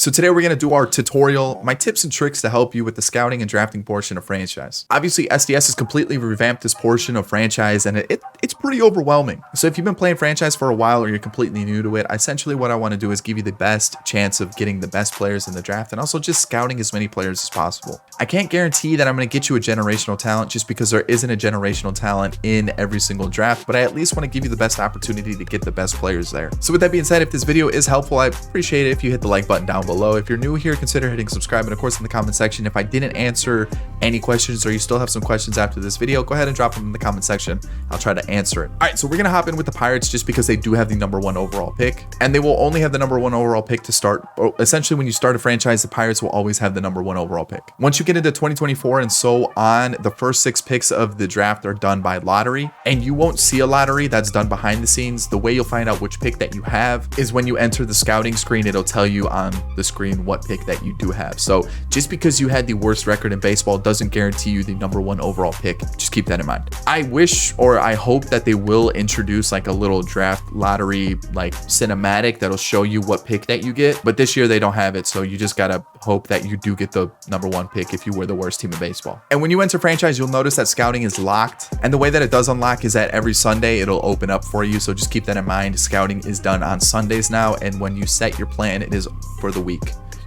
So today we're going to do our tutorial, my tips and tricks to help you with the scouting and drafting portion of franchise. Obviously, SDS has completely revamped this portion of franchise, and it's pretty overwhelming. So if you've been playing franchise for a while or you're completely new to it, essentially what I want to do is give you the best chance of getting the best players in the draft and also just scouting as many players as possible. I can't guarantee that I'm going to get you a generational talent just because there isn't a generational talent in every single draft, but I at least want to give you the best opportunity to get the best players there. So with that being said, if this video is helpful, I appreciate it if you hit the like button down below. If you're new here, consider hitting subscribe, and of course in the comment section, if I didn't answer any questions or you still have some questions after this video, go ahead and drop them in the comment section. I'll try to answer it. All right, so we're gonna hop in with the Pirates just because they do have the #1 overall pick, and they will only have the #1 overall pick to start. Essentially, when you start a franchise, the Pirates will always have the #1 overall pick. Once you get into 2024 and so on, the first 6 picks of the draft are done by lottery, and you won't see a lottery that's done behind the scenes. The way you'll find out which pick that you have is when you enter the scouting screen. It'll tell you on the screen what pick that you do have. So just because you had the worst record in baseball doesn't guarantee you the #1 overall pick. Just keep that in mind. I wish, or I hope, that they will introduce like a little draft lottery like cinematic that'll show you what pick that you get, but this year they don't have it, so you just gotta hope that you do get the #1 pick if you were the worst team in baseball. And when you enter franchise, you'll notice that scouting is locked, and the way that it does unlock is that every Sunday it'll open up for you, so just keep that in mind. Scouting is done on Sundays now, and when you set your plan, it is for the week.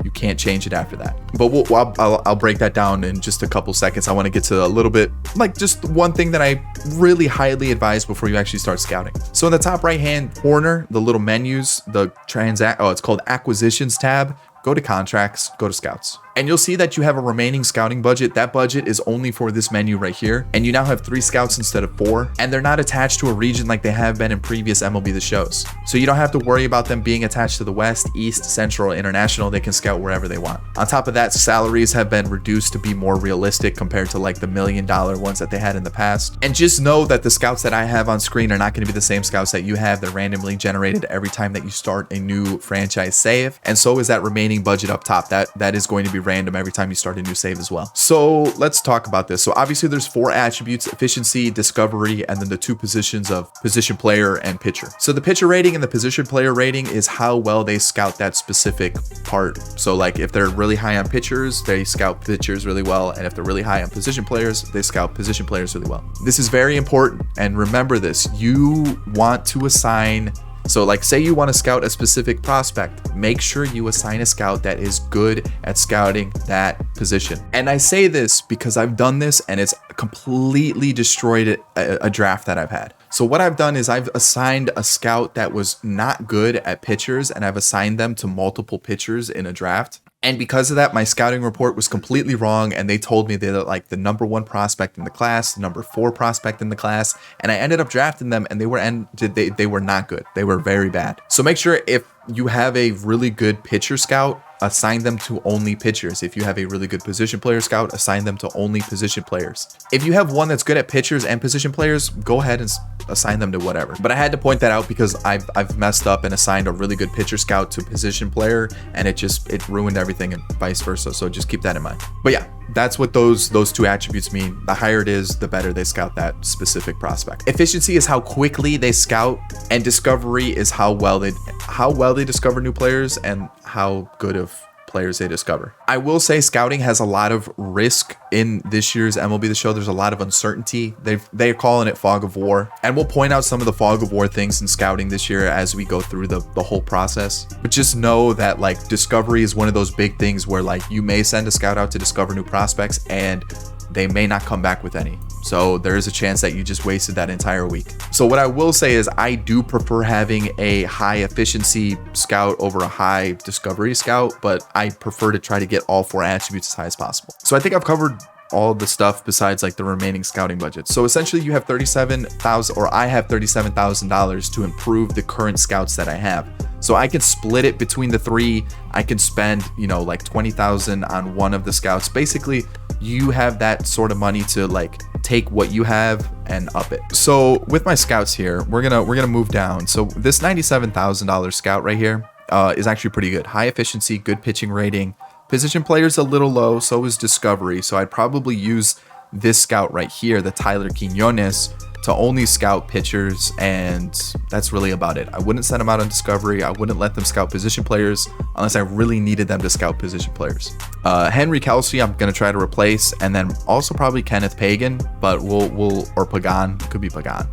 You can't change it after that. But I'll break that down in just a couple seconds. I want to get to a little bit, like just one thing that I really highly advise before you actually start scouting. So in the top right hand corner, the little menus, it's called acquisitions tab. Go to contracts, go to scouts, and you'll see that you have a remaining scouting budget. That budget is only for this menu right here, and you now have 3 scouts instead of 4, and they're not attached to a region like they have been in previous MLB The Shows. So you don't have to worry about them being attached to the West, East, Central, or International. They can scout wherever they want. On top of that, salaries have been reduced to be more realistic compared to like the $1 million ones that they had in the past. And just know that the scouts that I have on screen are not going to be the same scouts that you have. They're randomly generated every time that you start a new franchise save, and so is that remaining budget up top. That is going to be random every time you start a new save as well. So let's talk about this. So obviously there's 4 attributes: efficiency, discovery, and then the 2 positions of position player and pitcher. So the pitcher rating and the position player rating is how well they scout that specific part. So like if they're really high on pitchers, they scout pitchers really well, and if they're really high on position players, they scout position players really well. This is very important, and remember this: you want to assign. So like say you want to scout a specific prospect, make sure you assign a scout that is good at scouting that position. And I say this because I've done this and it's completely destroyed a draft that I've had. So what I've done is I've assigned a scout that was not good at pitchers, and I've assigned them to multiple pitchers in a draft. And because of that, my scouting report was completely wrong, and they told me they're like the #1 prospect in the class, the #4 prospect in the class, and I ended up drafting them, and they were not good. They were very bad. So make sure if you have a really good pitcher scout, assign them to only pitchers. If you have a really good position player scout, assign them to only position players. If you have one that's good at pitchers and position players, go ahead and assign them to whatever. But I had to point that out because I've messed up and assigned a really good pitcher scout to position player, and it ruined everything, and vice versa. So just keep that in mind. But yeah, that's what those 2 attributes mean. The higher it is, the better they scout that specific prospect. Efficiency is how quickly they scout, and discovery is how well they discover new players and how good of players they discover. I will say scouting has a lot of risk in this year's MLB The Show. There's a lot of uncertainty. They're calling it fog of war, and we'll point out some of the fog of war things in scouting this year as we go through the whole process. But just know that like discovery is one of those big things where like you may send a scout out to discover new prospects and they may not come back with any. So there is a chance that you just wasted that entire week. So what I will say is I do prefer having a high efficiency scout over a high discovery scout, but I prefer to try to get all 4 attributes as high as possible. So I think I've covered all the stuff besides like the remaining scouting budget. So essentially you have $37,000, or I have $37,000 to improve the current scouts that I have. So I can split it between the 3. I can spend, like 20,000 on one of the scouts. Basically, you have that sort of money to like take what you have and up it. So with my scouts here, we're gonna move down. So this $97,000 scout right here is actually pretty good. High efficiency, good pitching rating. Position player's a little low, so is discovery. So I'd probably use this scout right here, the Tyler Quinones, to only scout pitchers, and that's really about it. I wouldn't send them out on Discovery. I wouldn't let them scout position players unless I really needed them to scout position players. Henry Kelsey, I'm gonna try to replace, and then also probably Kenneth Pagan, but or Pagan, could be Pagan.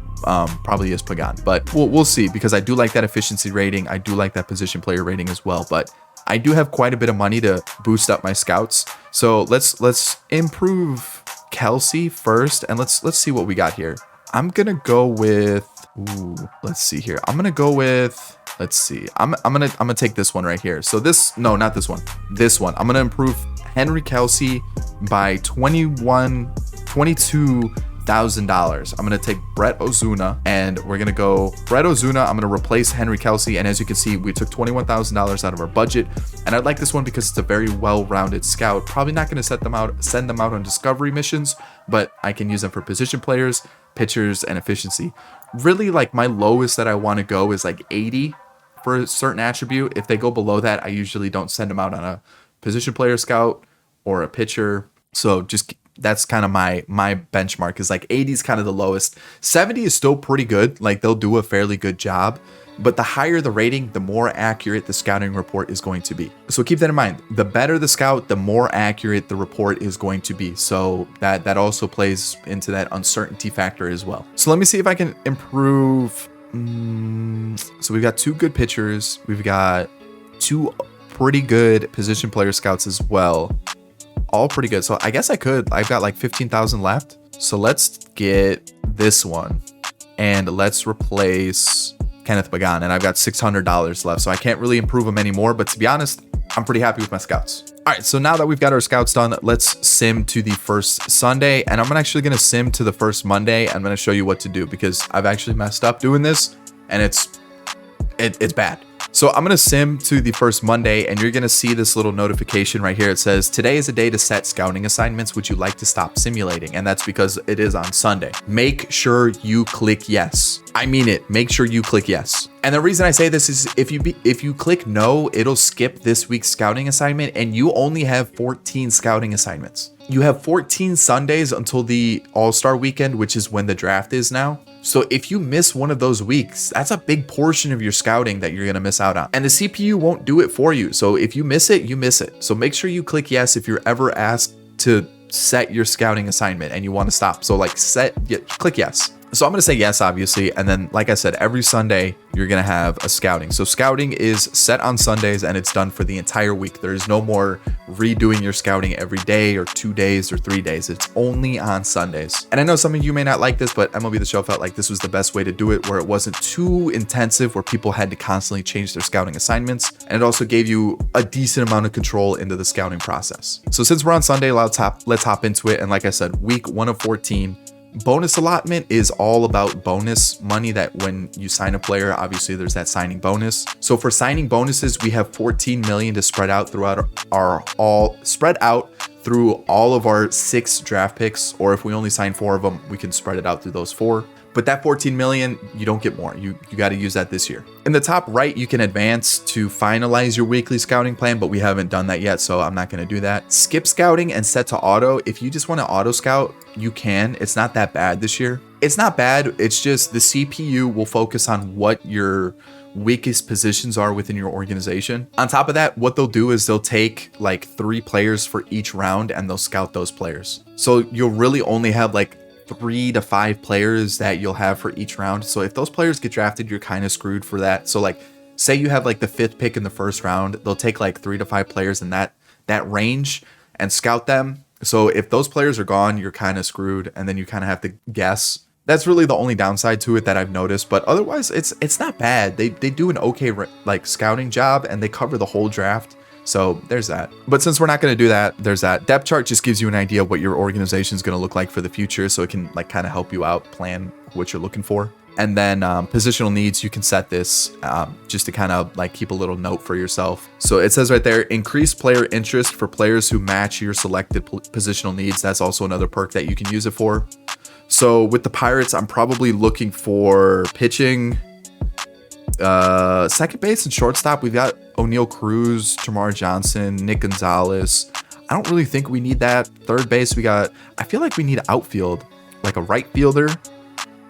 Probably is Pagan, but we'll see, because I do like that efficiency rating. I do like that position player rating as well, but I do have quite a bit of money to boost up my scouts. So let's improve Kelsey first, and let's see what we got here. I'm gonna go with, let's see here. I'm gonna go with, let's see. I'm gonna take this one right here. So this, no, not this one. This one. I'm gonna improve Henry Kelsey by $22,000. I'm gonna take Brett Ozuna, and we're gonna go Brett Ozuna. I'm gonna replace Henry Kelsey, and as you can see, we took $21,000 out of our budget. And I like this one because it's a very well-rounded scout. Probably not gonna send them out on Discovery missions, but I can use them for position players, pitchers, and efficiency. Really, like, my lowest that I want to go is like 80 for a certain attribute. If they go below that, I usually don't send them out on a position player scout or a pitcher. So just, that's kind of my benchmark, is like 80 is kind of the lowest. 70 is still pretty good. Like, they'll do a fairly good job, but the higher the rating, the more accurate the scouting report is going to be. So keep that in mind. The better the scout, the more accurate the report is going to be. So that also plays into that uncertainty factor as well. So let me see if I can improve. So we've got 2 good pitchers. We've got 2 pretty good position player scouts as well. All pretty good. So I guess I've got like 15,000 left. So let's get this one, and let's replace Kenneth Pagan, and I've got $600 left, so I can't really improve them anymore. But to be honest, I'm pretty happy with my scouts. All right, so now that we've got our scouts done, let's sim to the first Sunday, and I'm actually gonna sim to the first Monday. I'm gonna show you what to do, because I've actually messed up doing this, and it's bad. So I'm gonna sim to the first Monday, and you're gonna see this little notification right here. It says, today is a day to set scouting assignments. Would you like to stop simulating? And that's because it is on Sunday. Make sure you click yes. I mean it. Make sure you click yes. And the reason I say this is if you click no, it'll skip this week's scouting assignment, and you only have 14 scouting assignments. You have 14 Sundays until the All-Star weekend, which is when the draft is now. So if you miss one of those weeks, that's a big portion of your scouting that you're gonna miss out on. And the CPU won't do it for you. So if you miss it, you miss it. So make sure you click yes if you're ever asked to set your scouting assignment and you wanna stop. So like click yes. So I'm going to say yes, obviously. And then, like I said, every Sunday, you're going to have a scouting. So scouting is set on Sundays, and it's done for the entire week. There is no more redoing your scouting every day or 2 days or 3 days. It's only on Sundays. And I know some of you may not like this, but MLB The Show felt like this was the best way to do it, where it wasn't too intensive, where people had to constantly change their scouting assignments. And it also gave you a decent amount of control into the scouting process. So since we're on Sunday, let's hop into it. And like I said, week 1 of 14. Bonus allotment is all about bonus money that when you sign a player, obviously there's that signing bonus. So for signing bonuses, we have 14 million to spread out throughout through all of our 6 draft picks, or if we only sign 4 of them, we can spread it out through those 4. But that 14 million, you don't get more. You got to use that this year. In the top right, you can advance to finalize your weekly scouting plan, but we haven't done that yet, so I'm not going to do that. Skip scouting and set to auto. If you just want to auto scout, you can. It's not that bad this year. It's not bad. It's just the CPU will focus on what your weakest positions are within your organization. On top of that, what they'll do is they'll take like 3 players for each round, and they'll scout those players. So you'll really only have like 3 to 5 players that you'll have for each round. So if those players get drafted, you're kind of screwed for that. So like, say you have like the 5th pick in the first round, they'll take like 3 to 5 players in that range and scout them. So if those players are gone, you're kind of screwed, and then you kind of have to guess. That's really the only downside to it that I've noticed, but otherwise it's not bad. They do an okay like scouting job, and they cover the whole draft. So there's that. But since we're not going to do that, there's that. Depth chart just gives you an idea of what your organization is going to look like for the future, so it can like kind of help you out plan what you're looking for. And then positional needs, you can set this just to kind of like keep a little note for yourself. So it says right there, increase player interest for players who match your selected positional needs. That's also another perk that you can use it for. So with the Pirates, I'm probably looking for pitching, second base and shortstop. We've got O'Neal Cruz, Tamar Johnson, Nick Gonzalez. I don't really think we need that. Third base, I feel like we need outfield, like a right fielder.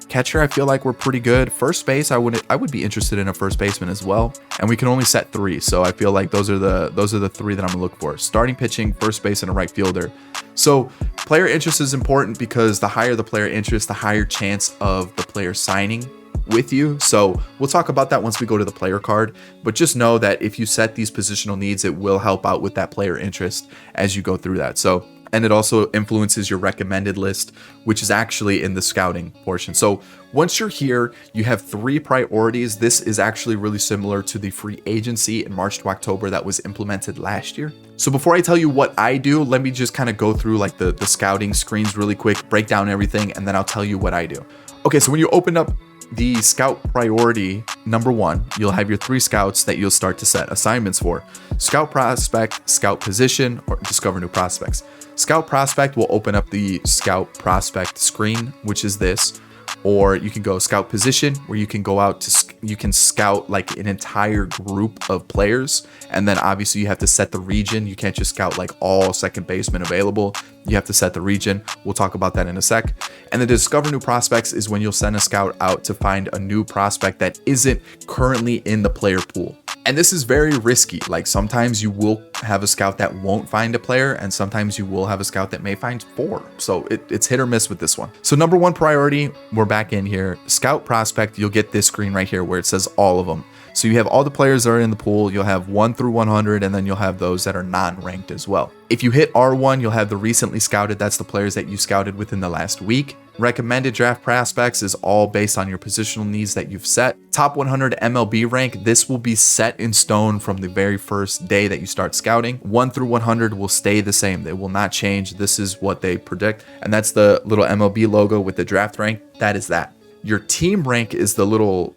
Catcher, I feel like we're pretty good. First base, I would be interested in a first baseman as well. And we can only set 3, so I feel like those are the 3 that I'm gonna look for: starting pitching, first base, and a right fielder. So player interest is important because the higher the player interest, the higher chance of the player signing with you. So we'll talk about that once we go to the player card, but just know that if you set these positional needs, it will help out with that player interest as you go through that. So, and it also influences your recommended list, which is actually in the scouting portion. So once you're here, you have 3 priorities. This is actually really similar to the free agency in March to October that was implemented last year. So before I tell you what I do, let me just kind of go through like the scouting screens really quick, break down everything, and then I'll tell you what I do. Okay, so when you open up the scout priority number 1, you'll have your 3 scouts that you'll start to set assignments for: scout prospect, scout position, or discover new prospects. Scout prospect will open up the scout prospect screen, which is this, or you can go scout position, where you can go out to you can scout like an entire group of players, and then obviously you have to set the region. You can't just scout like all second basemen available. You have to set the region. We'll talk about that in a sec. And the discover new prospects is when you'll send a scout out to find a new prospect that isn't currently in the player pool. And this is very risky. Like sometimes you will have a scout that won't find a player, and sometimes you will have a scout that may find 4. So it's hit or miss with this one. So number 1 priority, we're back in here. Scout prospect, you'll get this screen right here where it says all of them. So you have all the players that are in the pool. You'll have 1 through 100, and then you'll have those that are non-ranked as well. If you hit R1, you'll have the recently scouted. That's the players that you scouted within the last week. Recommended draft prospects is all based on your positional needs that you've set. Top 100 MLB rank, this will be set in stone from the very first day that you start scouting. 1 through 100 will stay the same. They will not change. This is what they predict. And that's the little MLB logo with the draft rank. That is that. Your team rank is the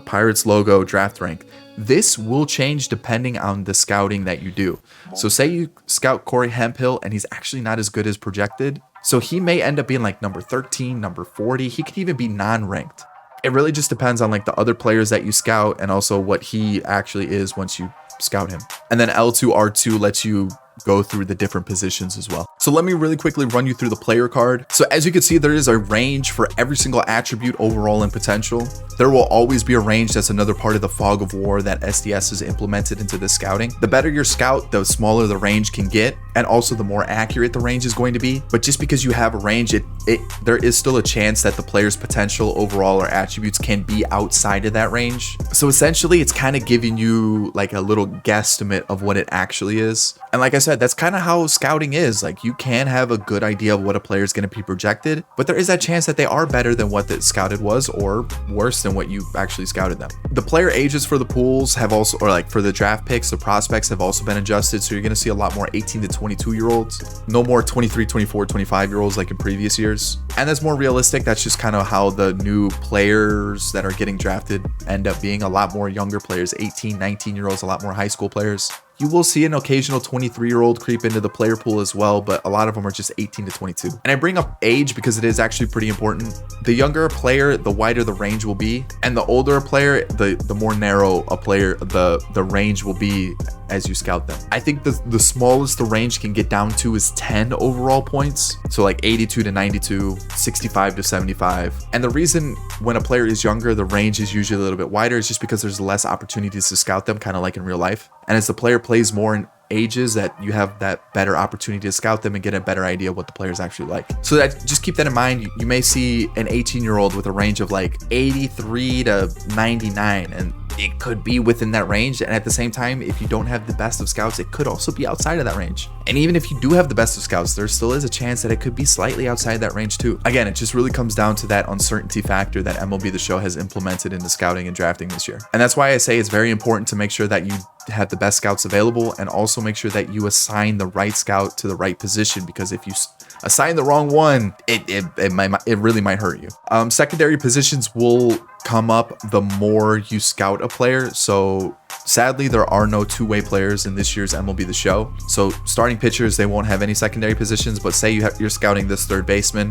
Pirates logo draft rank. This will change depending on the scouting that you do. So say you scout Corey Hemphill and he's actually not as good as projected. So he may end up being like number 13, number 40. He could even be non-ranked. It really just depends on like the other players that you scout and also what he actually is once you scout him. And then L2, R2 lets you go through the different positions as well. So let me really quickly run you through the player card. So as you can see, there is a range for every single attribute, overall and potential. There will always be a range. That's another part of the fog of war that SDS has implemented into the scouting. The better your scout, the smaller the range can get, and also the more accurate the range is going to be. But just because you have a range, there is still a chance that the player's potential, overall, or attributes can be outside of that range. So essentially, it's kind of giving you like a little guesstimate of what it actually is. And like I said, that's kind of how scouting is. Like you can have a good idea of what a player is going to be projected, but there is that chance that they are better than what the scouted was, or worse than what you actually scouted them. The player ages for the pools have also, or like for the draft picks, the prospects have also been adjusted. So you're going to see a lot more 18 to 22 year olds, no more 23, 24, 25 year olds like in previous years. And that's more realistic. That's just kind of how the new players that are getting drafted end up being. A lot more younger players, 18, 19 year olds, a lot more high school players. You will see an occasional 23-year-old creep into the player pool as well, but a lot of them are just 18 to 22. And I bring up age because it is actually pretty important. The younger a player, the wider the range will be. And the older a player, the more narrow a player, the range will be as you scout them. I think the smallest the range can get down to is 10 overall points. So like 82 to 92, 65 to 75. And the reason when a player is younger, the range is usually a little bit wider is just because there's less opportunities to scout them, kind of like in real life. And as the player plays more in ages, that you have that better opportunity to scout them and get a better idea of what the players actually like. So that, just keep that in mind. You may see an 18-year-old with a range of like 83 to 99, and it could be within that range. And at the same time, if you don't have the best of scouts, it could also be outside of that range. And even if you do have the best of scouts, there still is a chance that it could be slightly outside that range too. Again, it just really comes down to that uncertainty factor that MLB The Show has implemented into scouting and drafting this year. And that's why I say it's very important to make sure that you have the best scouts available, and also make sure that you assign the right scout to the right position, because if you assign the wrong one, it really might hurt you. Secondary positions will come up the more you scout a player. So sadly, there are no two-way players in this year's MLB The Show. So starting pitchers, they won't have any secondary positions, but say you're scouting this third baseman.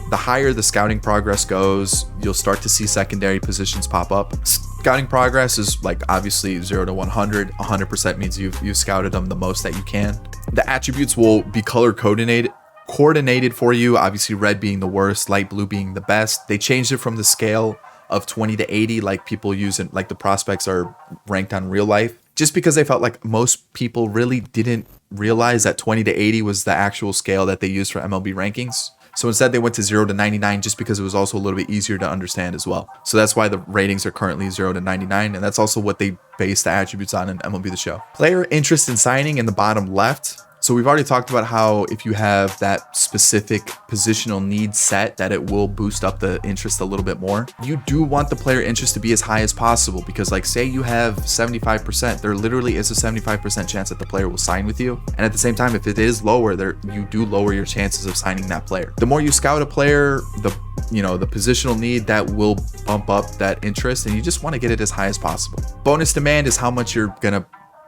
The higher the scouting progress goes, you'll start to see secondary positions pop up. Scouting progress is like obviously 0 to 100. 100% means you've scouted them the most that you can. The attributes will be color coordinated for you. Obviously, red being the worst, light blue being the best. They changed it from the scale of 20 to 80, like people use it, like the prospects are ranked on real life, just because they felt like most people really didn't realize that 20 to 80 was the actual scale that they used for MLB rankings. So instead they went to 0 to 99 just because it was also a little bit easier to understand as well. So that's why the ratings are currently 0 to 99, and that's also what they base the attributes on in MLB The Show. Player interest in signing in the bottom left. So we've already talked about how if you have that specific positional need set, that it will boost up the interest a little bit more. You do want the player interest to be as high as possible, because like say you have 75%, there literally is a 75% chance that the player will sign with you. And at the same time, if it is lower, you do lower your chances of signing that player. The more you scout a player, the positional need, that will bump up that interest, and you just want to get it as high as possible. Bonus demand is how much you're gonna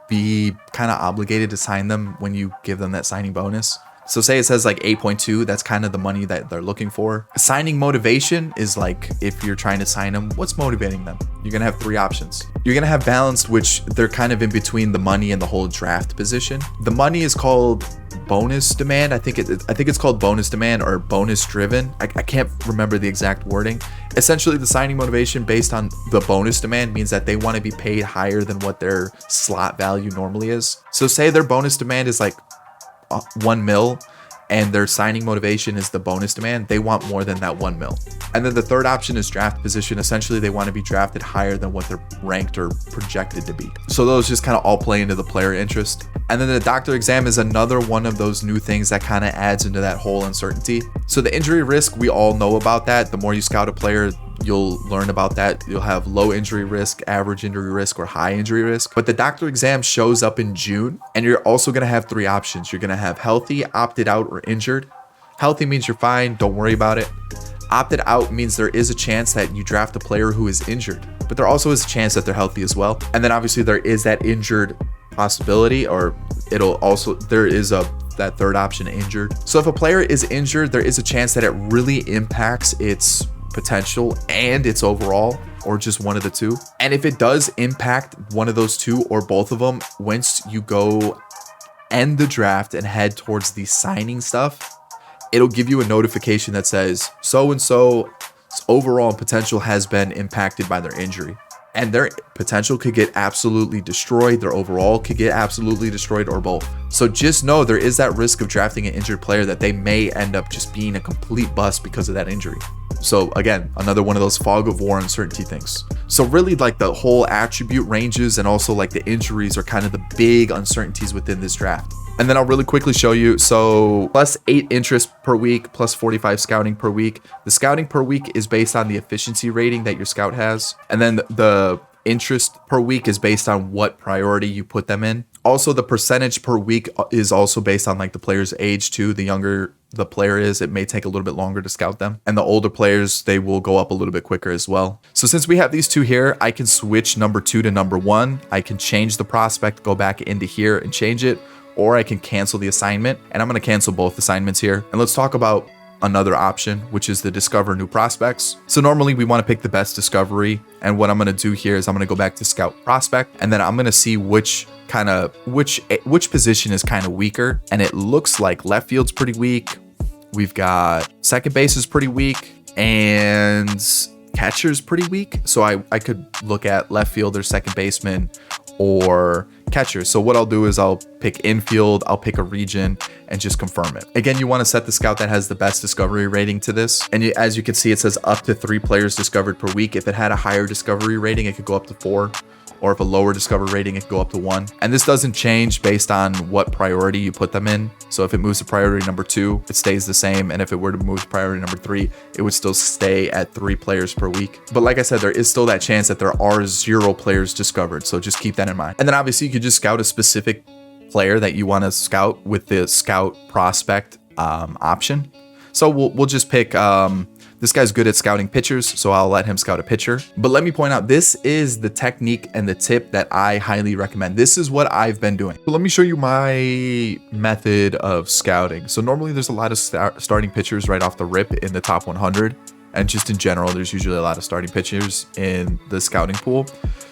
be kind of obligated to sign them when you give them that signing bonus. So say it says like 8.2, that's kind of the money that they're looking for. Signing motivation is like, if you're trying to sign them, what's motivating them? You're gonna have 3 options. You're gonna have balanced, which they're kind of in between the money and the whole draft position. The money is called bonus demand. I think it's called bonus demand or bonus driven. I can't remember the exact wording. Essentially, the signing motivation based on the bonus demand means that they want to be paid higher than what their slot value normally is. So say their bonus demand is like 1 mil and their signing motivation is the bonus demand, they want more than that 1 mil. And then the third option is draft position. Essentially, they want to be drafted higher than what they're ranked or projected to be. So those just kind of all play into the player interest. And then the doctor exam is another one of those new things that kind of adds into that whole uncertainty. So the injury risk, we all know about that. The more you scout a player, you'll learn about that. You'll have low injury risk, average injury risk, or high injury risk. But the doctor exam shows up in June, and you're also going to have 3 options. You're going to have healthy, opted out, or injured. Healthy means you're fine, don't worry about it. Opted out means there is a chance that you draft a player who is injured, but there also is a chance that they're healthy as well. And then obviously there is that injured possibility, or there is that third option, injured. So if a player is injured, there is a chance that it really impacts its potential and its overall, or just one of the two. And if it does impact one of those two or both of them, once you go end the draft and head towards the signing stuff, it'll give you a notification that says so-and-so's overall potential has been impacted by their injury. And their potential could get absolutely destroyed. Their overall could get absolutely destroyed, or both. So just know there is that risk of drafting an injured player that they may end up just being a complete bust because of that injury. So again, another one of those fog of war uncertainty things. So really, like, the whole attribute ranges and also like the injuries are kind of the big uncertainties within this draft. And then I'll really quickly show you. So +8 interest per week, +45 scouting per week. The scouting per week is based on the efficiency rating that your scout has. And then the interest per week is based on what priority you put them in. Also, the percentage per week is also based on like the player's age too. The younger the player is, it may take a little bit longer to scout them. And the older players, they will go up a little bit quicker as well. So since we have these two here, I can switch number 2 to number 1. I can change the prospect, go back into here and change it, or I can cancel the assignment. And I'm going to cancel both assignments here. And let's talk about another option, which is the discover new prospects. So normally we want to pick the best discovery. And what I'm going to do here is I'm going to go back to scout prospect, and then I'm going to see which position is kind of weaker. And it looks like left field's pretty weak. We've got second base is pretty weak, and catcher's pretty weak. So I could look at left fielder, second baseman, or catcher. So what I'll do is I'll pick infield, I'll pick a region, and just confirm it. Again, you want to set the scout that has the best discovery rating to this. And as you can see, it says up to 3 players discovered per week. If it had a higher discovery rating, it could go up to 4. Or if a lower discovery rating, it could go up to 1. And this doesn't change based on what priority you put them in. So if it moves to priority number 2, it stays the same. And if it were to move to priority number 3, it would still stay at 3 players per week. But like I said, there is still that chance that there are 0 players discovered. So just keep that in mind. And then obviously you could just scout a specific player that you want to scout with the scout prospect option. So we'll just pick, this guy's good at scouting pitchers, so I'll let him scout a pitcher. But let me point out, this is the technique and the tip that I highly recommend. This is what I've been doing. So let me show you my method of scouting. So normally there's a lot of starting pitchers right off the rip in the top 100. And just in general, there's usually a lot of starting pitchers in the scouting pool.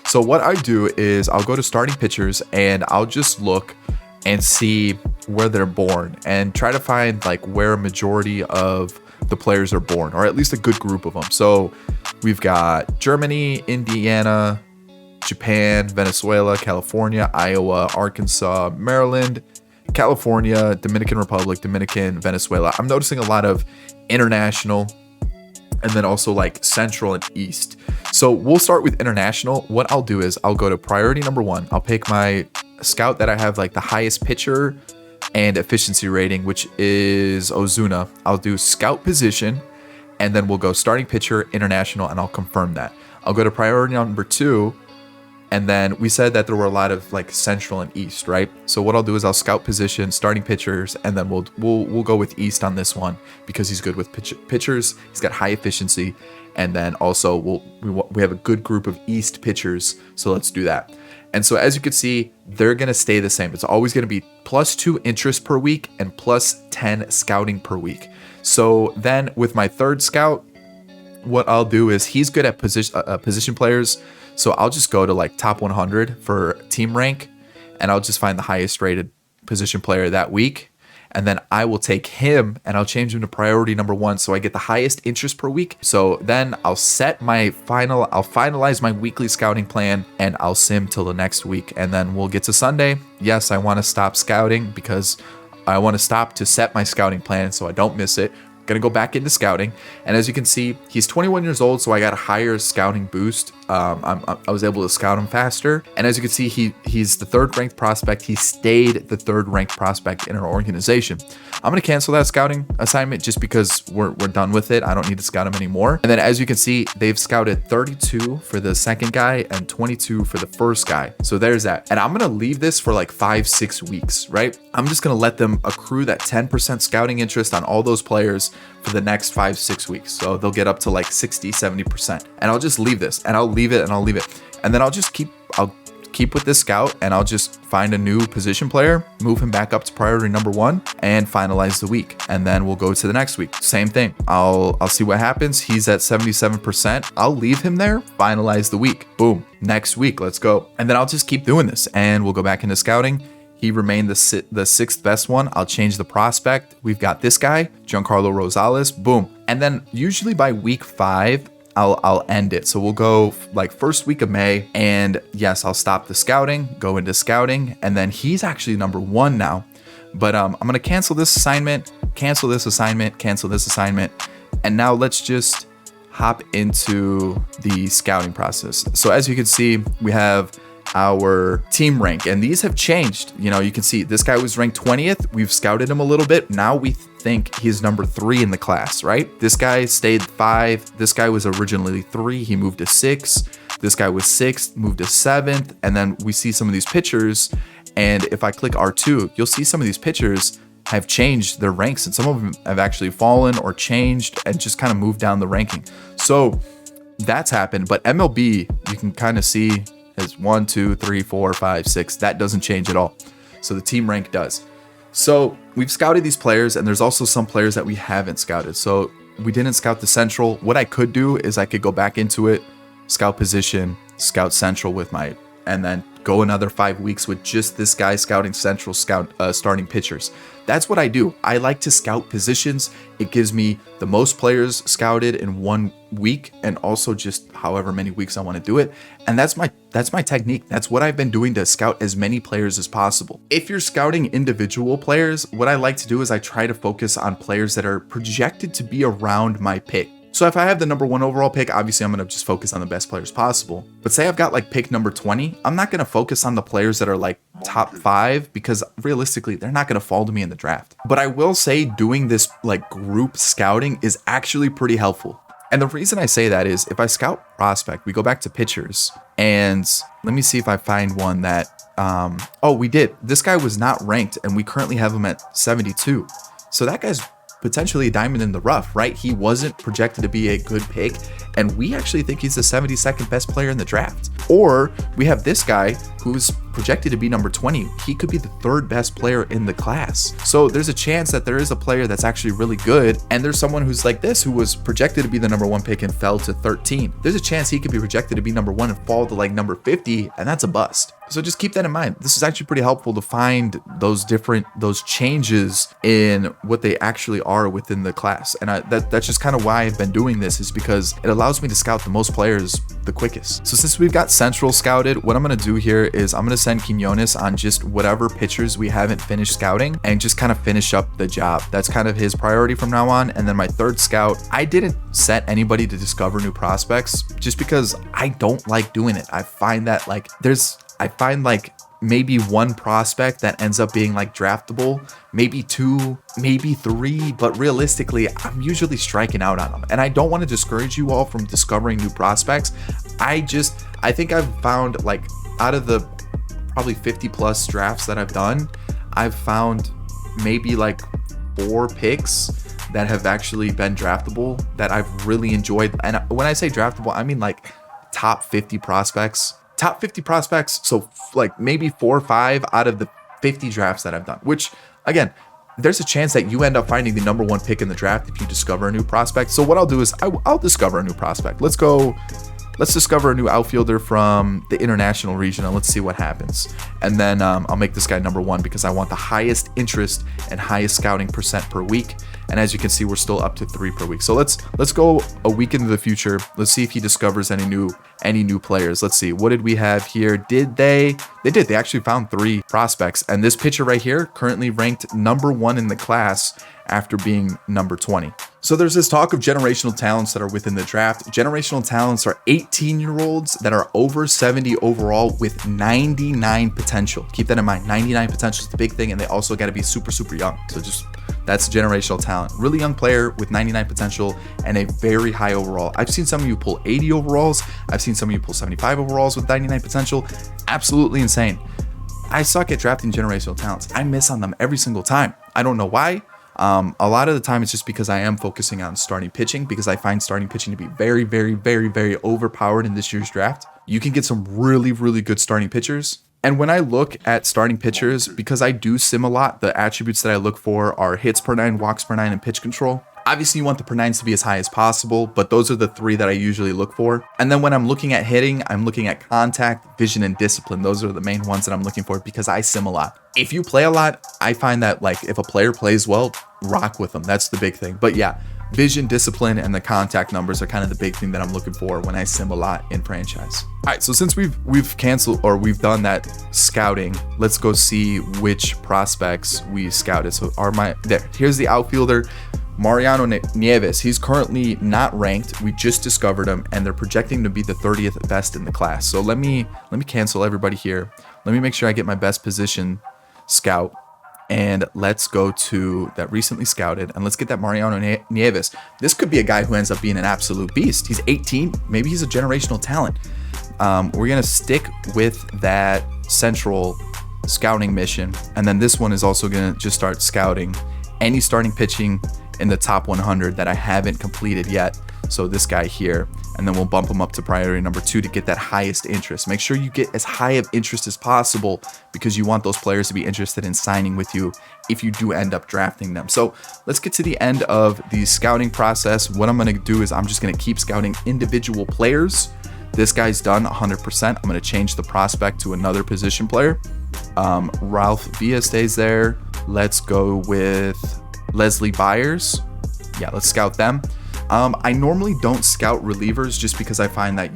So what I do is I'll go to starting pitchers and I'll just look and see where they're born and try to find like where a majority of the players are born, or at least a good group of them. So we've got Germany, Indiana, Japan, Venezuela, California, Iowa, Arkansas, Maryland, California, Dominican Republic, Venezuela. I'm noticing a lot of international, and then also like central and east. So we'll start with international. What I'll do is I'll go to priority number 1. I'll pick my scout that I have like the highest pitcher and efficiency rating, which is Ozuna. I'll do scout position, and then we'll go starting pitcher, international, and I'll confirm that. I'll go to priority number 2, and then we said that there were a lot of like central and east, right? So what I'll do is I'll scout position, starting pitchers, and then we'll go with east on this one because he's good with pitchers. He's got high efficiency, and then also we have a good group of east pitchers. So let's do that. And so as you can see, they're gonna stay the same. It's always gonna be +2 interest per week and +10 scouting per week. So then with my third scout, what I'll do is he's good at position players. So I'll just go to like top 100 for team rank, and I'll just find the highest rated position player that week. And then I will take him and I'll change him to priority number 1. So I get the highest interest per week. So then I'll finalize my weekly scouting plan, and I'll sim till the next week. And then we'll get to Sunday. Yes, I want to stop scouting because I want to stop to set my scouting plan so I don't miss it. Gonna go back into scouting, and as you can see, he's 21 years old, so I got a higher scouting boost. I was able to scout him faster, and as you can see, he's the 3rd ranked prospect. He stayed the 3rd ranked prospect in our organization. I'm gonna cancel that scouting assignment just because we're done with it. I don't need to scout him anymore. And then as you can see, they've scouted 32 for the second guy and 22 for the first guy. So there's that. And I'm gonna leave this for like 5-6 weeks, right? I'm just gonna let them accrue that 10% scouting interest on all those players for the next 5-6 weeks. So they'll get up to like 60-70%. And I'll just leave this, and I'll leave it, and I'll leave it. And then I'll keep with this scout, and I'll just find a new position player, move him back up to priority number 1, and finalize the week. And then we'll go to the next week. Same thing. I'll see what happens. He's at 77%. I'll leave him there, finalize the week. Boom. Next week, let's go. And then I'll just keep doing this, and we'll go back into scouting. He remained the 6th best one. I'll change the prospect. We've got this guy, Giancarlo Rosales. Boom. And then usually by week 5, I'll end it. So we'll go like first week of May, and yes, I'll stop the scouting, go into scouting, and then he's actually number 1 now. But I'm gonna cancel this assignment, cancel this assignment, cancel this assignment, and now let's just hop into the scouting process. So as you can see, we have our team rank, and these have changed. You know, you can see this guy was ranked 20th. We've scouted him a little bit. Now we think he's number 3 in the class, right? This guy stayed 5. This guy was originally 3. He moved to 6. This guy was 6th, moved to 7th. And then we see some of these pitchers, and if I click R2, you'll see some of these pitchers have changed their ranks, and some of them have actually fallen or changed and just kind of moved down the ranking. So that's happened. But MLB, you can kind of see is 1, 2, 3, 4, 5, 6. That doesn't change at all. So the team rank does. So we've scouted these players, and there's also some players that we haven't scouted. So we didn't scout the central. What I could do is I could go back into it, scout position, scout central with my, and then go another 5 weeks with just this guy scouting central, starting pitchers. That's what I do. I like to scout positions. It gives me the most players scouted in 1 week, and also just however many weeks I want to do it. And that's my technique. That's what I've been doing to scout as many players as possible. If you're scouting individual players, what I like to do is I try to focus on players that are projected to be around my pick. So if I have the number 1 overall pick, obviously I'm going to just focus on the best players possible. But say I've got like pick number 20, I'm not going to focus on the players that are like top 5, because realistically, they're not going to fall to me in the draft. But I will say doing this like group scouting is actually pretty helpful. And the reason I say that is if I scout prospect, we go back to pitchers, and let me see if I find one that, oh, we did. This guy was not ranked, and we currently have him at 72. So that guy's potentially a diamond in the rough, right? He wasn't projected to be a good pick, and we actually think he's the 72nd best player in the draft. Or we have this guy who's projected to be number 20. He could be the 3rd best player in the class. So there's a chance that there is a player that's actually really good, and there's someone who's like this who was projected to be the number 1 pick and fell to 13. There's a chance he could be projected to be number 1 and fall to like number 50, and that's a bust. So just keep that in mind. This is actually pretty helpful to find those changes in what they actually are within the class. And that's just kind of why I've been doing this, is because it allows me to scout the most players the quickest. So since we've got Central scouted, what I'm going to do here is I'm going to send Quinones on just whatever pitchers we haven't finished scouting and just kind of finish up the job. That's kind of his priority from now on. And then my 3rd scout, I didn't set anybody to discover new prospects just because I don't like doing it. I find that like maybe 1 prospect that ends up being like draftable, maybe 2, maybe 3, but realistically, I'm usually striking out on them. And I don't want to discourage you all from discovering new prospects. I think I've found, like, out of the probably 50 plus drafts that I've done, I've found maybe like 4 picks that have actually been draftable that I've really enjoyed. And when I say draftable, I mean like top 50 prospects. So like maybe 4 or 5 out of the 50 drafts that I've done, which again, there's a chance that you end up finding the number 1 pick in the draft if you discover a new prospect. So what I'll do is I'll discover a new prospect. Let's discover a new outfielder from the international region and let's see what happens. And then I'll make this guy number 1 because I want the highest interest and highest scouting percent per week. And as you can see, we're still up to 3 per week. So let's go a week into the future. Let's see if he discovers any new players. Let's see. What did we have here? They actually found 3 prospects. And this pitcher right here currently ranked number 1 in the class after being number 20. So there's this talk of generational talents that are within the draft. Generational talents are 18-year-olds that are over 70 overall with 99 potential. Keep that in mind. 99 potential is the big thing, and they also got to be super, super young. So that's generational talent. Really young player with 99 potential and a very high overall. I've seen some of you pull 80 overalls. I've seen some of you pull 75 overalls with 99 potential. Absolutely insane. I suck at drafting generational talents. I miss on them every single time. I don't know why. A lot of the time it's just because I am focusing on starting pitching, because I find starting pitching to be very, very, very, very overpowered in this year's draft. You can get some really, really good starting pitchers. And when I look at starting pitchers, because I do sim a lot, the attributes that I look for are hits per 9, walks per 9, and pitch control. Obviously, you want the per 9s to be as high as possible, but those are the 3 that I usually look for. And then when I'm looking at hitting, I'm looking at contact, vision, and discipline. Those are the main ones that I'm looking for because I sim a lot. If you play a lot, I find that like if a player plays well, rock with them. That's the big thing. But yeah, vision, discipline, and the contact numbers are kind of the big thing that I'm looking for when I sim a lot in franchise. All right, so since we've canceled or we've done that scouting, let's go see which prospects we scouted. So here's the outfielder, Mariano Nieves. He's currently not ranked. We just discovered him, and they're projecting to be the 30th best in the class. So let me cancel everybody here. Let me make sure I get my best position scout. And let's go to that recently scouted, and let's get that Mariano Nieves. This could be a guy who ends up being an absolute beast. He's 18. Maybe he's a generational talent. We're going to stick with that central scouting mission. And then this one is also going to just start scouting any starting pitching in the top 100 that I haven't completed yet. So this guy here, and then we'll bump him up to priority number 2 to get that highest interest. Make sure you get as high of interest as possible because you want those players to be interested in signing with you if you do end up drafting them. So let's get to the end of the scouting process. What I'm going to do is I'm just going to keep scouting individual players. This guy's done 100%. I'm going to change the prospect to another position player. Ralph Villa stays there. Let's go with Leslie Byers. Yeah, let's scout them. I normally don't scout relievers just because I find that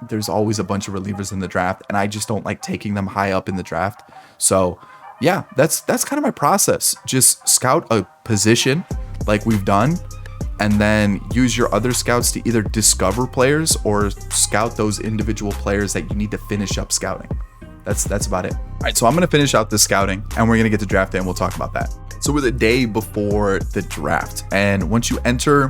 there's always a bunch of relievers in the draft, and I just don't like taking them high up in the draft. So yeah, that's kind of my process. Just scout a position like we've done, and then use your other scouts to either discover players or scout those individual players that you need to finish up scouting. That's about it. All right, so I'm going to finish out this scouting, and we're going to get to draft day, and we'll talk about that. So we're the day before the draft, and once you enter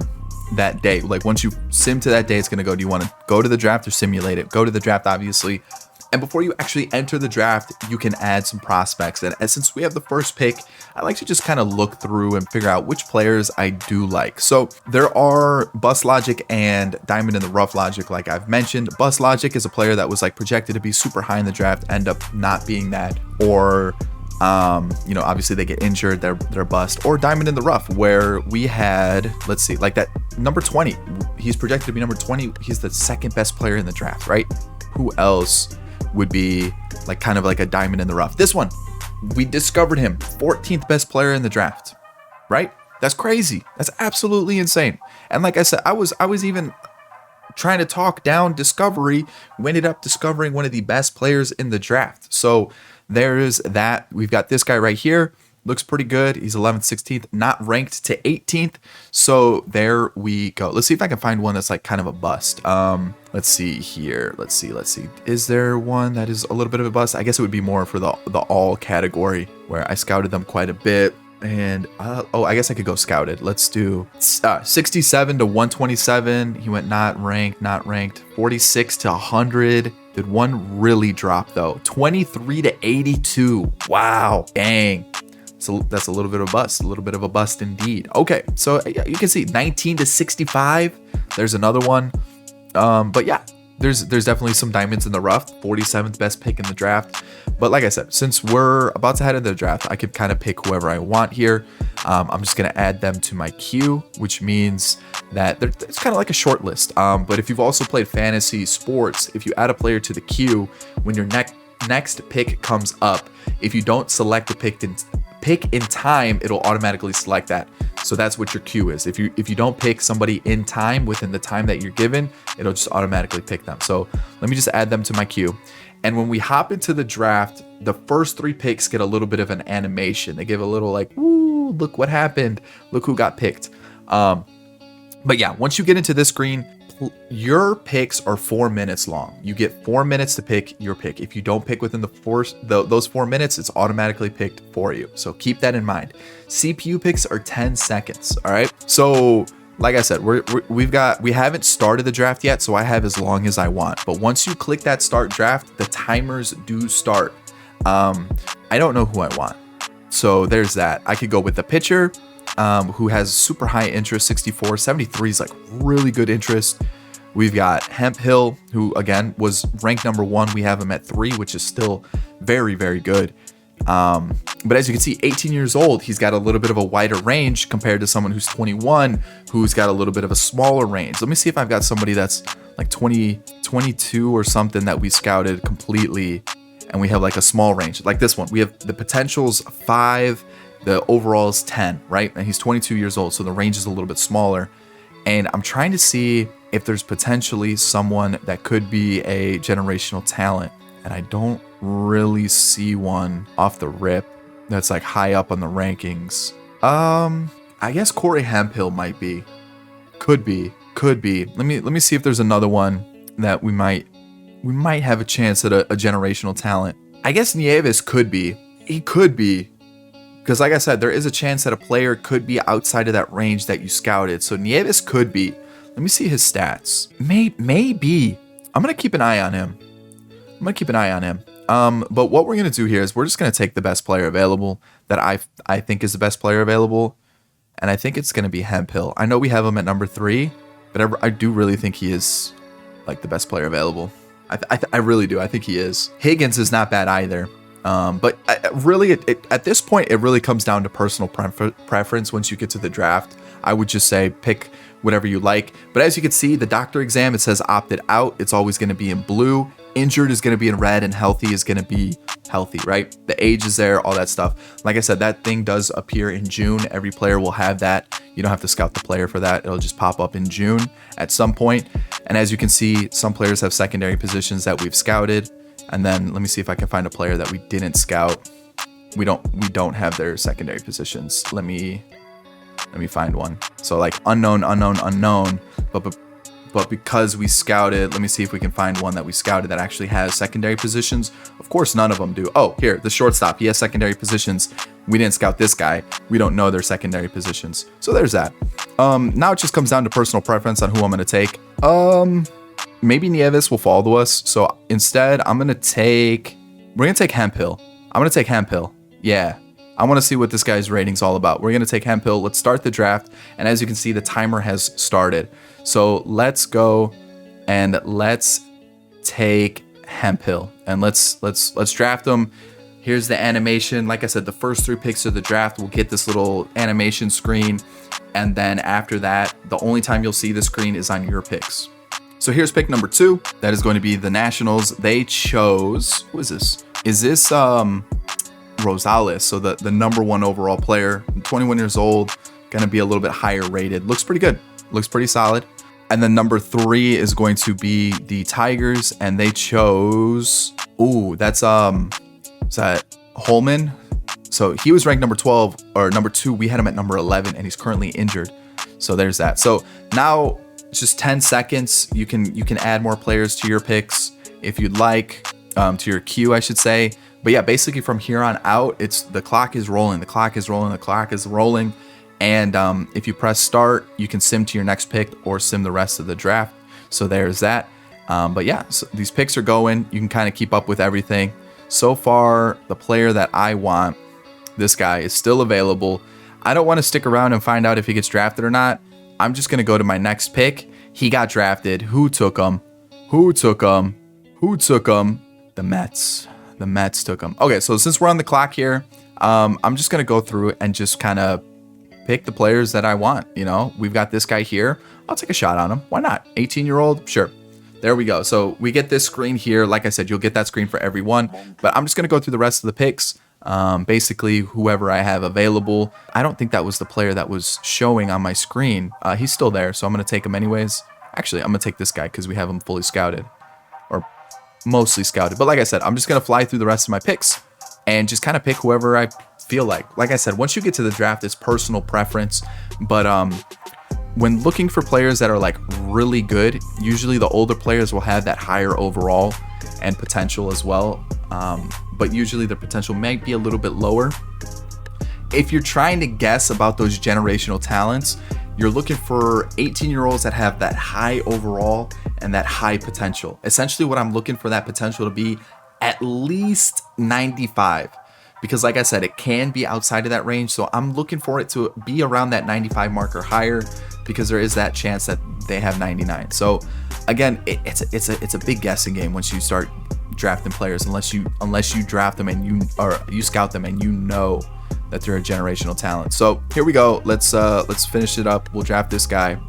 that day, like once you sim to that day, it's going to go, do you want to go to the draft or simulate it? Go to the draft, obviously. And before you actually enter the draft, you can add some prospects. And since we have the first pick, I like to just kind of look through and figure out which players I do like. So there are Bust Logic and Diamond in the Rough Logic, like I've mentioned. Bust Logic is a player that was like projected to be super high in the draft, end up not being that, or you know, obviously they get injured, they're bust. Or Diamond in the Rough, where we had, let's see, like that number 20, he's projected to be number 20. He's the second best player in the draft, right? Who else would be like kind of like a diamond in the rough? This one, we discovered him 14th best player in the draft, right? That's crazy. That's absolutely insane. And like I said, I was even trying to talk down discovery. We ended up discovering one of the best players in the draft. So there's that. We've got this guy right here. Looks pretty good. He's 11th, 16th, not ranked to 18th. So there we go. Let's see if I can find one that's like kind of a bust. Let's see here. Let's see. Is there one that is a little bit of a bust? I guess it would be more for the all category, where I scouted them quite a bit. And oh, I guess I could go scouted. Let's do 67 to 127. He went not ranked. 46 to 100. Did one really drop though? 23 to 82. Wow, dang. So that's a little bit of a bust, indeed. Okay, so you can see 19 to 65. There's another one. But yeah, there's definitely some diamonds in the rough. 47th best pick in the draft. But like I said, since we're about to head into the draft, I could kind of pick whoever I want here. I'm just going to add them to my queue, which means that it's kind of like a short list. But if you've also played fantasy sports, if you add a player to the queue, when your next pick comes up, if you don't select the pick in time, it'll automatically select that. So that's what your queue is. If you don't pick somebody in time within the time that you're given, it'll just automatically pick them. So let me just add them to my queue. And when we hop into the draft, the first 3 picks get a little bit of an animation. They give a little like, "Ooh, look what happened. Look who got picked." But yeah, once you get into this screen, your picks are 4 minutes long. You get 4 minutes to pick your pick. If you don't pick within those 4 minutes, it's automatically picked for you. So keep that in mind. CPU picks are 10 seconds. All right. So like I said, we haven't started the draft yet, so I have as long as I want. But once you click that start draft, the timers do start. I don't know who I want. So there's that. I could go with the pitcher, who has super high interest, 64. 73 is like really good interest. We've got Hemp Hill, who again was ranked number 1. We have him at 3, which is still very, very good. But as you can see, 18 years old, he's got a little bit of a wider range compared to someone who's 21, who's got a little bit of a smaller range. Let me see if I've got somebody that's like 22 or something that we scouted completely, and we have like a small range. Like this one, we have the potential's 5, the overall is 10, right? And he's 22 years old, so the range is a little bit smaller. And I'm trying to see if there's potentially someone that could be a generational talent, and I don't really see one off the rip that's like high up on the rankings. I guess Corey Hemphill might be. Could be. Let me see if there's another one that we might have a chance at a generational talent. I guess Nieves could be. He could be. Because like I said, there is a chance that a player could be outside of that range that you scouted. So Nieves could be. Let me see his stats. Maybe. I'm going to keep an eye on him. But what we're going to do here is we're just going to take the best player available that I think is the best player available. And I think it's going to be Hemphill. I know we have him at number 3, but I do really think he is like the best player available. I really do. I think he is. Higgins is not bad either. But really, at this point, it really comes down to personal preference. Once you get to the draft, I would just say pick whatever you like. But as you can see, the doctor exam, it says opted out. It's always going to be in blue. Injured is going to be in red, and healthy is going to be healthy, right? The age is there, all that stuff. Like I said, that thing does appear in June. Every player will have that. You don't have to scout the player for that. It'll just pop up in June at some point. And as you can see, some players have secondary positions that we've scouted. And then let me see if I can find a player that we didn't scout. We don't have their secondary positions. Let me find one. So like unknown, but because we scouted, let me see if we can find one that we scouted that actually has secondary positions. Of course, none of them do. Oh, here, the shortstop, he has secondary positions. We didn't scout this guy. We don't know their secondary positions. So there's that. Now it just comes down to personal preference on who I'm going to take. Maybe Nieves will follow us. So instead, we're going to take Hemphill. I'm going to take Hemphill. Yeah. I want to see what this guy's rating's all about. We're going to take Hemphill. Let's start the draft. And as you can see, the timer has started. So let's go and let's take Hemphill and let's draft him. Here's the animation. Like I said, the first 3 picks of the draft will get this little animation screen. And then after that, the only time you'll see the screen is on your picks. So here's pick number 2. That is going to be the Nationals. They chose, who is this? Is this Rosales? So the number 1 overall player, 21 years old, going to be a little bit higher rated. Looks pretty good. Looks pretty solid. And then number 3 is going to be the Tigers, and they chose, that's is that Holman? So he was ranked number 12 or number 2. We had him at number 11, and he's currently injured. So there's that. So now it's just 10 seconds. You can add more players to your picks if you'd like, to your queue, I should say. But yeah, basically from here on out, it's the clock is rolling. The clock is rolling. The clock is rolling. And if you press start, you can sim to your next pick or sim the rest of the draft. So there's that. But yeah, so these picks are going. You can kind of keep up with everything. So far, the player that I want, this guy, is still available. I don't want to stick around and find out if he gets drafted or not. I'm just going to go to my next pick. He got drafted. Who took him? Who took him? Who took him? The Mets. The Mets took him. Okay, so since we're on the clock here, I'm just going to go through and just kind of pick the players that I want. You know, we've got this guy here. I'll take a shot on him. Why not? 18-year-old? Sure. There we go. So we get this screen here. Like I said, you'll get that screen for everyone. But I'm just going to go through the rest of the picks. Basically, whoever I have available. I don't think that was the player that was showing on my screen. He's still there, so I'm going to take him anyways. Actually, I'm going to take this guy because we have him fully scouted. Or mostly scouted. But like I said, I'm just going to fly through the rest of my picks and just kind of pick whoever I feel like. Like I said, once you get to the draft, it's personal preference. But when looking for players that are like really good, usually the older players will have that higher overall and potential as well. But usually their potential might be a little bit lower. If you're trying to guess about those generational talents, you're looking for 18-year-olds that have that high overall and that high potential. Essentially what I'm looking for that potential to be at least 95. Because like I said, it can be outside of that range. So I'm looking for it to be around that 95 mark or higher, because there is that chance that they have 99. So again, it's a big guessing game once you start drafting players, unless you draft them and you scout them and you know that they're a generational talent. So here we go. Let's finish it up. We'll draft this guy.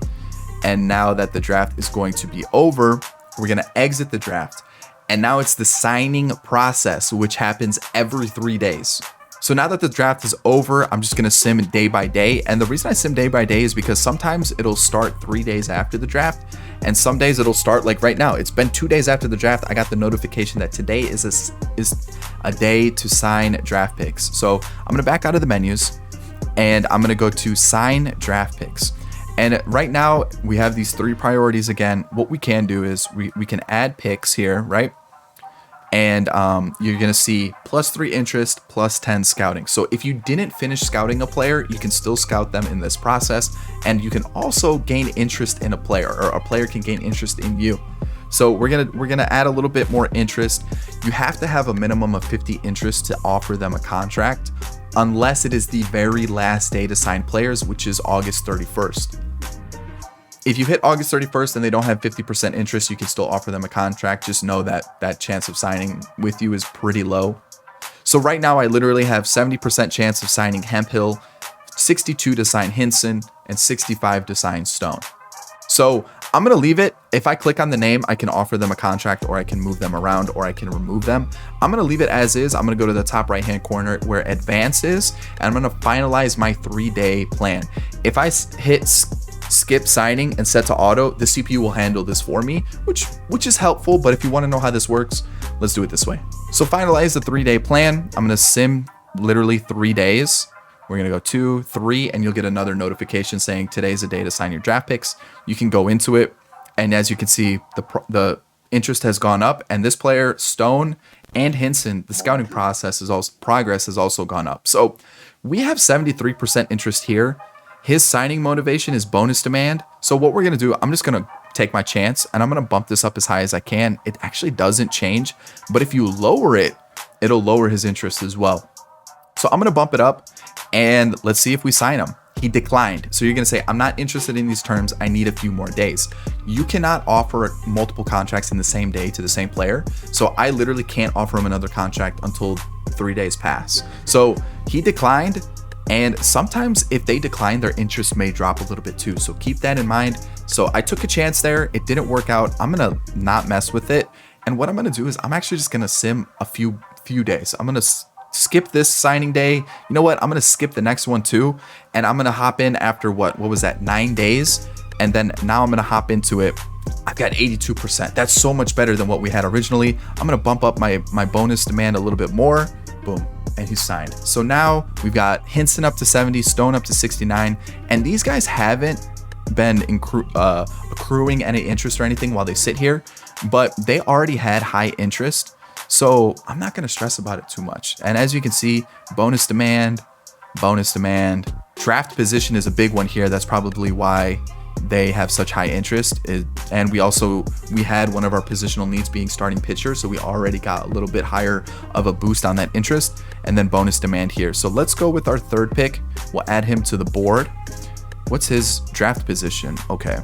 And now that the draft is going to be over, we're going to exit the draft. And now it's the signing process, which happens every 3 days. So now that the draft is over, I'm just going to sim day by day. And the reason I sim day by day is because sometimes it'll start 3 days after the draft. And some days it'll start like right now. It's been 2 days after the draft. I got the notification that today is a day to sign draft picks. So I'm going to back out of the menus and I'm going to go to sign draft picks. And right now we have these 3 priorities again. What we can do is we can add picks here, right? And you're going to see +3 interest, +10 scouting. So if you didn't finish scouting a player, you can still scout them in this process. And you can also gain interest in a player, or a player can gain interest in you. So we're gonna add a little bit more interest. You have to have a minimum of 50 interest to offer them a contract, unless it is the very last day to sign players, which is August 31st. If you hit August 31st and they don't have 50% interest, you can still offer them a contract. Just know that that chance of signing with you is pretty low. So right now I literally have 70% chance of signing Hemphill, 62 to sign Hinson, and 65 to sign Stone. So I'm going to leave it. If I click on the name, I can offer them a contract, or I can move them around, or I can remove them. I'm going to leave it as is. I'm going to go to the top right hand corner where advance is, and I'm going to finalize my 3-day plan. If I hit skip signing and set to auto, the CPU will handle this for me, which is helpful. But if you want to know how this works, let's do it this way. So finalize the 3-day plan. I'm going to sim literally 3 days. We're going to go 2, 3, and you'll get another notification saying today's the day to sign your draft picks. You can go into it, and as you can see, the interest has gone up, and this player, Stone and Hinson, the scouting progress has also gone up. So we have 73% interest here. His signing motivation is bonus demand. So what we're going to do, I'm just going to take my chance, and I'm going to bump this up as high as I can. It actually doesn't change, but if you lower it, it'll lower his interest as well. So I'm going to bump it up, and let's see if we sign him. He declined. So you're going to say, I'm not interested in these terms. I need a few more days. You cannot offer multiple contracts in the same day to the same player. So I literally can't offer him another contract until 3 days pass. So he declined. And sometimes if they decline, their interest may drop a little bit too. So keep that in mind. So I took a chance there. It didn't work out. I'm going to not mess with it. And what I'm going to do is I'm actually just going to sim a few days. I'm going to skip this signing day. You know what? I'm going to skip the next one too. And I'm going to hop in after what was that? 9 days. And then now I'm going to hop into it. I've got 82%. That's so much better than what we had originally. I'm going to bump up my bonus demand a little bit more. Boom. And he's signed. So now we've got Hinson up to 70, Stone up to 69. And these guys haven't been accruing any interest or anything while they sit here, but they already had high interest. So I'm not going to stress about it too much. And as you can see, bonus demand, draft position is a big one here. That's probably why they have such high interest. And we had one of our positional needs being starting pitcher. So we already got a little bit higher of a boost on that interest, and then bonus demand here. So let's go with our third pick. We'll add him to the board. What's his draft position? Okay.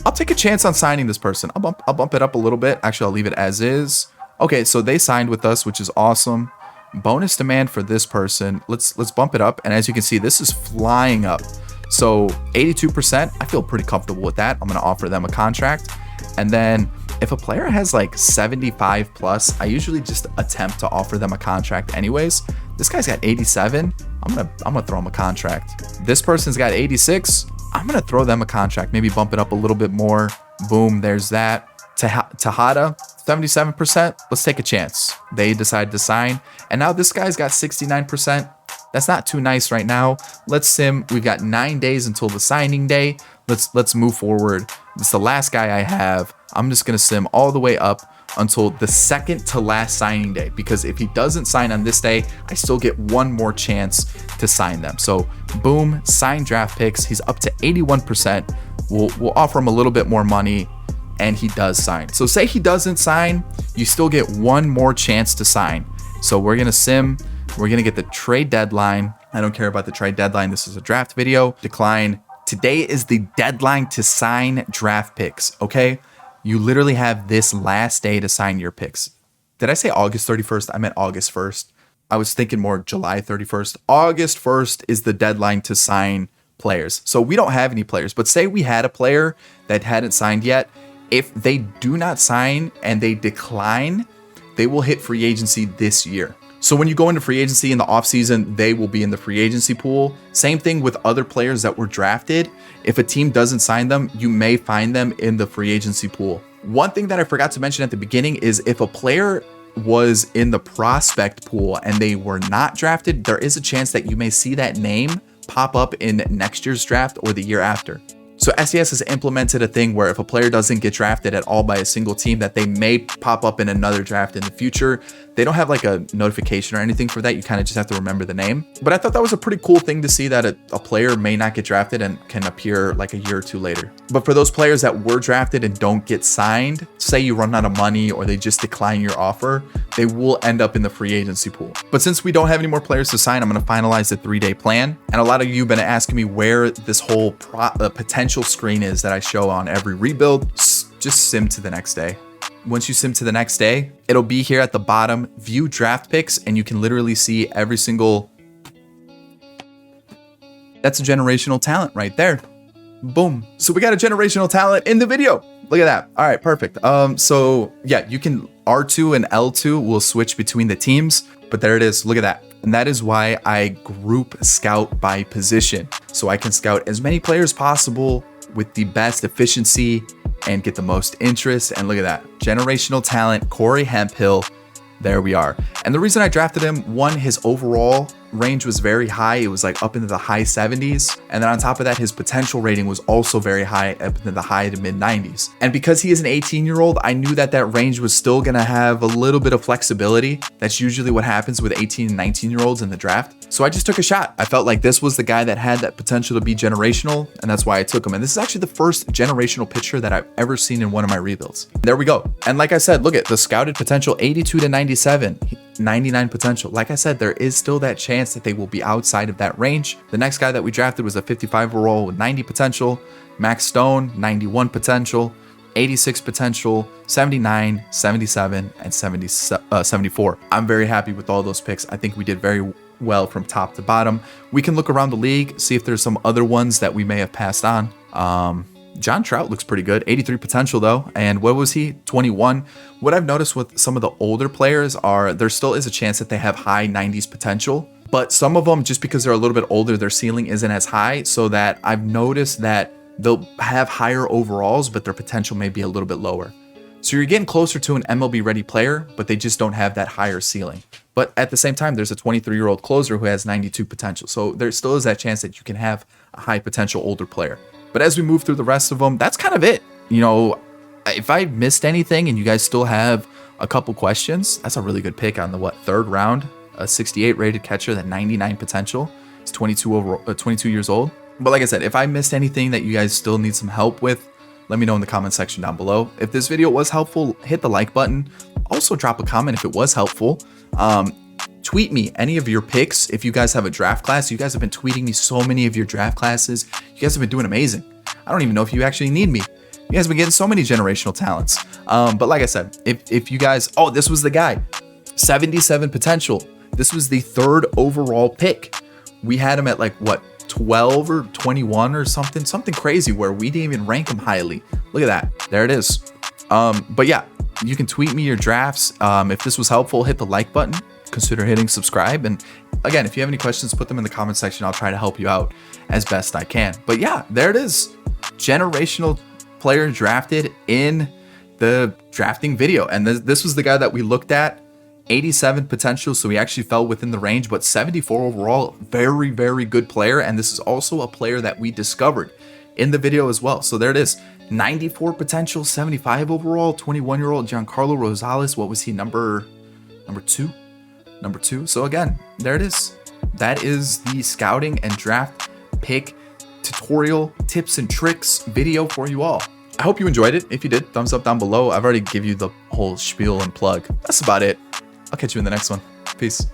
I'll take a chance on signing this person. I'll bump it up a little bit. Actually, I'll leave it as is. Okay, so they signed with us, which is awesome. Bonus demand for this person. Let's bump it up. And as you can see, this is flying up. So 82%, I feel pretty comfortable with that. I'm going to offer them a contract. And then if a player has like 75 plus, I usually just attempt to offer them a contract anyways. This guy's got 87. I'm gonna throw him a contract. This person's got 86. I'm gonna throw them a contract. Maybe bump it up a little bit more. Boom, there's that. Tejada, 77%. Let's take a chance. They decided to sign. And now this guy's got 69%. That's not too nice right now. Let's sim. We've got 9 days until the signing day. Let's move forward. This is the last guy I have. I'm just gonna sim all the way up until the second to last signing day, because if he doesn't sign on this day, I still get one more chance to sign them. So boom, sign draft picks. He's up to 81%. We'll offer him a little bit more money, and he does sign. So say he doesn't sign, you still get one more chance to sign. So we're gonna sim. We're gonna get the trade deadline. I don't care about the trade deadline. This is a draft video. Decline. Today is the deadline to sign draft picks, okay? You literally have this last day to sign your picks. Did I say August 31st? I meant August 1st. I was thinking more July 31st. August 1st is the deadline to sign players. So we don't have any players, but say we had a player that hadn't signed yet. If they do not sign and they decline, they will hit free agency this year. So when you go into free agency in the offseason, they will be in the free agency pool. Same thing with other players that were drafted. If a team doesn't sign them, you may find them in the free agency pool. One thing that I forgot to mention at the beginning is if a player was in the prospect pool and they were not drafted, there is a chance that you may see that name pop up in next year's draft or the year after. So SDS has implemented a thing where if a player doesn't get drafted at all by a single team, that they may pop up in another draft in the future. They don't have like a notification or anything for that. You kind of just have to remember the name. But I thought that was a pretty cool thing to see, that a player may not get drafted and can appear like a year or two later. But for those players that were drafted and don't get signed, say you run out of money or they just decline your offer, they will end up in the free agency pool. But since we don't have any more players to sign, I'm going to finalize the 3-day plan. And a lot of you have been asking me where this whole potential screen is that I show on every rebuild. Just sim to the next day. Once you sim to the next day, it'll be here at the bottom, view draft picks, and you can literally see every single. That's a generational talent right there. Boom. So we got a generational talent in the video. Look at that. All right, perfect. So yeah, you can R2 and L2 will switch between the teams, but there it is. Look at that. And that is why I group scout by position. So I can scout as many players possible with the best efficiency and get the most interest. And look at that. Generational talent, Corey Hemphill. There we are. And the reason I drafted him, one, his overall range was very high. It was like up into the high 70s. And then on top of that, his potential rating was also very high, up into the high to mid 90s. And because he is an 18-year-old, I knew that that range was still going to have a little bit of flexibility. That's usually what happens with 18 and 19-year-olds in the draft. So I just took a shot. I felt like this was the guy that had that potential to be generational, and that's why I took him. And this is actually the first generational pitcher that I've ever seen in one of my rebuilds. There we go. And like I said, look at the scouted potential, 82 to 97, 99 potential. Like I said, there is still that chance that they will be outside of that range. The next guy that we drafted was a 55 overall with 90 potential, Max Stone, 91 potential, 86 potential, 79, 77, and 74. I'm very happy with all those picks. I think we did very well from top to bottom. We can look around the league, see if there's some other ones that we may have passed on. John Trout looks pretty good, 83 potential though. And what was he? 21. What I've noticed with some of the older players are there still is a chance that they have high 90s potential, but some of them, just because they're a little bit older, their ceiling isn't as high, so that I've noticed that they'll have higher overalls, but their potential may be a little bit lower. So you're getting closer to an MLB ready player, but they just don't have that higher ceiling. But at the same time, there's a 23-year-old closer who has 92 potential. So there still is that chance that you can have a high potential older player. But as we move through the rest of them, that's kind of it. You know, if I missed anything and you guys still have a couple questions, that's a really good pick on the third round, a 68 rated catcher, that 99 potential. He's 22 years old. But like I said, if I missed anything that you guys still need some help with, let me know in the comment section down below. If this video was helpful, hit the like button. Also drop a comment if it was helpful. Tweet me any of your picks if you guys have a draft class. You guys have been tweeting me so many of your draft classes. You guys have been doing amazing. I don't even know if you actually need me. You guys have been getting so many generational talents. But like I said, if you guys, oh, this was the guy, 77 potential. This was the third overall pick. We had him at like what, 12 or 21 or something crazy where we didn't even rank him highly. Look at that. There it is. But yeah, you can tweet me your drafts. If this was helpful, hit the like button. Consider hitting subscribe. And again, if you have any questions, put them in the comment section. I'll try to help you out as best I can. But yeah, there it is. Generational player drafted in the drafting video. And this was the guy that we looked at. 87 potential, so he actually fell within the range, but 74 overall, very, very good player. And this is also a player that we discovered in the video as well. So there it is, 94 potential, 75 overall, 21-year-old Giancarlo Rosales. What was he, number two? Number two. So again, there it is. That is the scouting and draft pick tutorial tips and tricks video for you all. I hope you enjoyed it. If you did, thumbs up down below. I've already give you the whole spiel and plug. That's about it. I'll catch you in the next one. Peace.